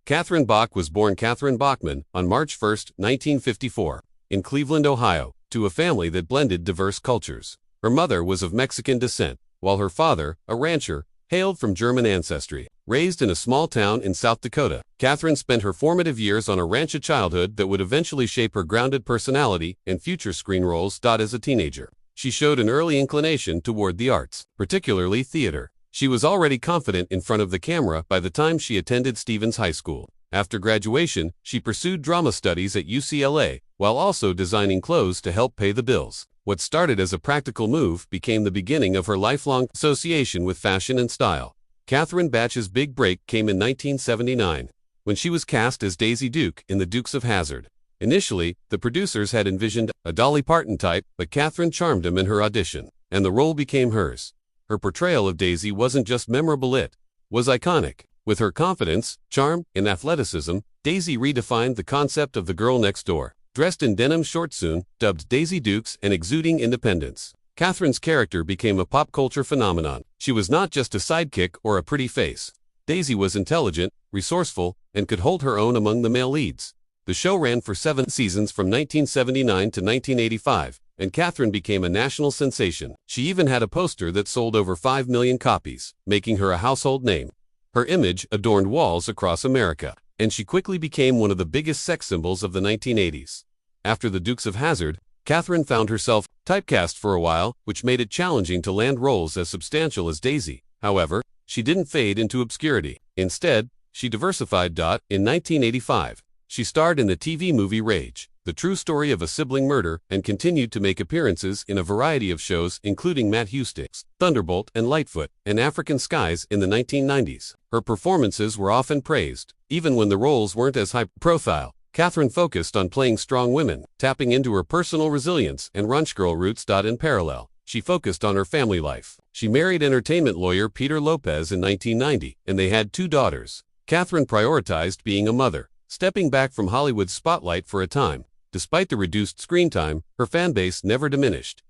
Catherine Bach was born Catherine Bachman on March 1, 1954, in Cleveland, Ohio, to a family that blended diverse cultures. Her mother was of Mexican descent, while her father, a rancher, hailed from German ancestry. Raised in a small town in South Dakota, Catherine spent her formative years on a ranch childhood that would eventually shape her grounded personality and future screen roles. As a teenager, she showed an early inclination toward the arts, particularly theater. She was already confident in front of the camera by the time she attended Stevens High School. After graduation, she pursued drama studies at UCLA, while also designing clothes to help pay the bills. What started as a practical move became the beginning of her lifelong association with fashion and style. Catherine Bach's big break came in 1979, when she was cast as Daisy Duke in the Dukes of Hazzard. Initially, the producers had envisioned a Dolly Parton type, but Catherine charmed him in her audition, and the role became hers. Her portrayal of Daisy wasn't just memorable, it was iconic. With her confidence, charm, and athleticism, Daisy redefined the concept of the girl next door. Dressed in denim shorts, soon dubbed Daisy Dukes and exuding independence, Catherine's character became a pop culture phenomenon. She was not just a sidekick or a pretty face. Daisy was intelligent, resourceful, and could hold her own among the male leads. The show ran for 7 seasons from 1979 to 1985, and Catherine became a national sensation. She even had a poster that sold over 5 million copies, making her a household name. Her image adorned walls across America, and she quickly became one of the biggest sex symbols of the 1980s. After the Dukes of Hazzard, Catherine found herself typecast for a while, which made it challenging to land roles as substantial as Daisy. However, she didn't fade into obscurity. Instead, she diversified. In 1985, she starred in the TV movie Rage, the true story of a sibling murder, and continued to make appearances in a variety of shows including Matt Houston's Thunderbolt and Lightfoot and African Skies in the 1990s. Her performances were often praised, even when the roles weren't as high-profile. Catherine focused on playing strong women, tapping into her personal resilience and ranch girl roots. In parallel, she focused on her family life. She married entertainment lawyer Peter Lopez in 1990, and they had 2 daughters. Catherine prioritized being a mother, stepping back from Hollywood's spotlight for a time. Despite the reduced screen time, her fanbase never diminished.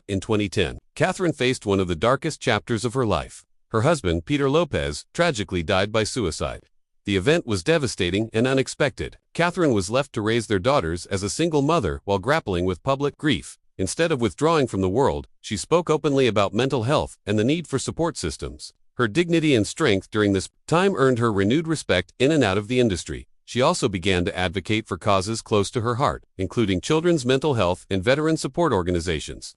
In 2010, Catherine faced one of the darkest chapters of her life. Her husband, Peter Lopez, tragically died by suicide. The event was devastating and unexpected. Catherine was left to raise their daughters as a single mother while grappling with public grief. Instead of withdrawing from the world, she spoke openly about mental health and the need for support systems. Her dignity and strength during this time earned her renewed respect in and out of the industry. She also began to advocate for causes close to her heart, including children's mental health and veteran support organizations.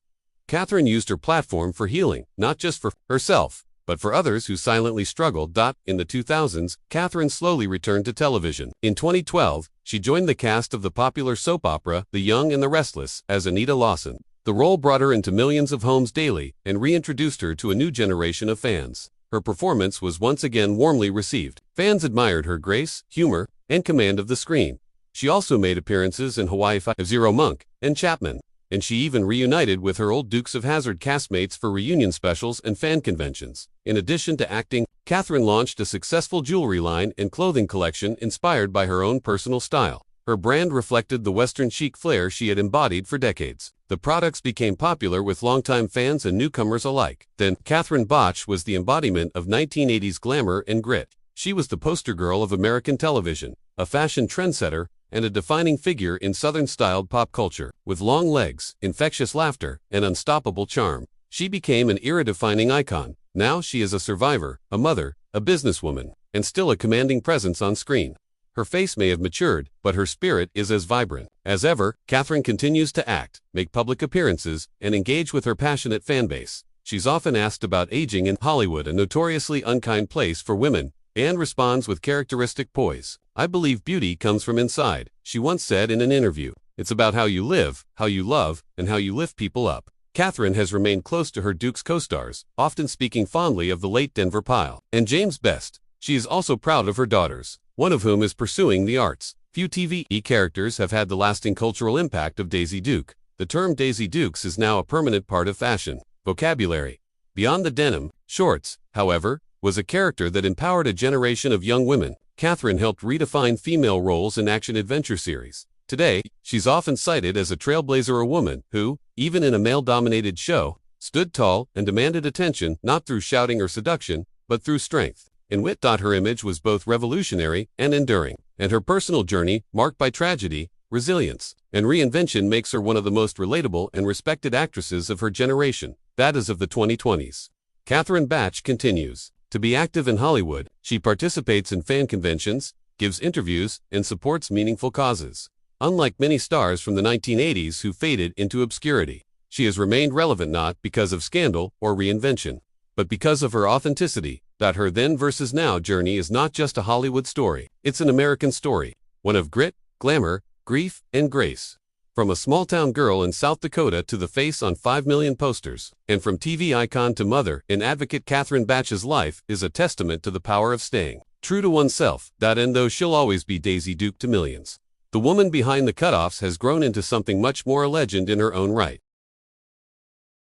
Catherine used her platform for healing, not just for herself, but for others who silently struggled. In the 2000s, Catherine slowly returned to television. In 2012, she joined the cast of the popular soap opera The Young and the Restless as Anita Lawson. The role brought her into millions of homes daily and reintroduced her to a new generation of fans. Her performance was once again warmly received. Fans admired her grace, humor, and command of the screen. She also made appearances in Hawaii Five-0 Monk and Chapman, and she even reunited with her old Dukes of Hazzard castmates for reunion specials and fan conventions. In addition to acting, Catherine launched a successful jewelry line and clothing collection inspired by her own personal style. Her brand reflected the Western chic flair she had embodied for decades. The products became popular with longtime fans and newcomers alike. Then, Catherine Bach was the embodiment of 1980s glamour and grit. She was the poster girl of American television, a fashion trendsetter, and a defining figure in Southern-styled pop culture. With long legs, infectious laughter, and unstoppable charm, she became an era-defining icon. Now she is a survivor, a mother, a businesswoman, and still a commanding presence on screen. Her face may have matured, but her spirit is as vibrant. As ever, Catherine continues to act, make public appearances, and engage with her passionate fanbase. She's often asked about aging in Hollywood, a notoriously unkind place for women, and responds with characteristic poise. "I believe beauty comes from inside," she once said in an interview. "It's about how you live, how you love, and how you lift people up." Catherine has remained close to her Dukes co-stars, often speaking fondly of the late Denver Pyle and James Best. She is also proud of her daughters, one of whom is pursuing the arts. Few TV characters have had the lasting cultural impact of Daisy Duke. The term Daisy Dukes is now a permanent part of fashion vocabulary. Beyond the denim, shorts, however, was a character that empowered a generation of young women. Catherine helped redefine female roles in action-adventure series. Today, she's often cited as a trailblazer, a woman who, even in a male-dominated show, stood tall and demanded attention not through shouting or seduction, but through strength. In wit. Her image was both revolutionary and enduring, and her personal journey, marked by tragedy, resilience, and reinvention, makes her one of the most relatable and respected actresses of her generation, that is of the 2020s. Catherine Bach continues to be active in Hollywood. She participates in fan conventions, gives interviews, and supports meaningful causes. Unlike many stars from the 1980s who faded into obscurity, she has remained relevant not because of scandal or reinvention, but because of her authenticity. Her then versus now journey is not just a Hollywood story, it's an American story, one of grit, glamour, grief, and grace. From a small-town girl in South Dakota to the face on 5 million posters, and from TV icon to mother and advocate, Catherine Bach's life is a testament to the power of staying true to oneself. And though she'll always be Daisy Duke to millions, the woman behind the cutoffs has grown into something much more, a legend in her own right.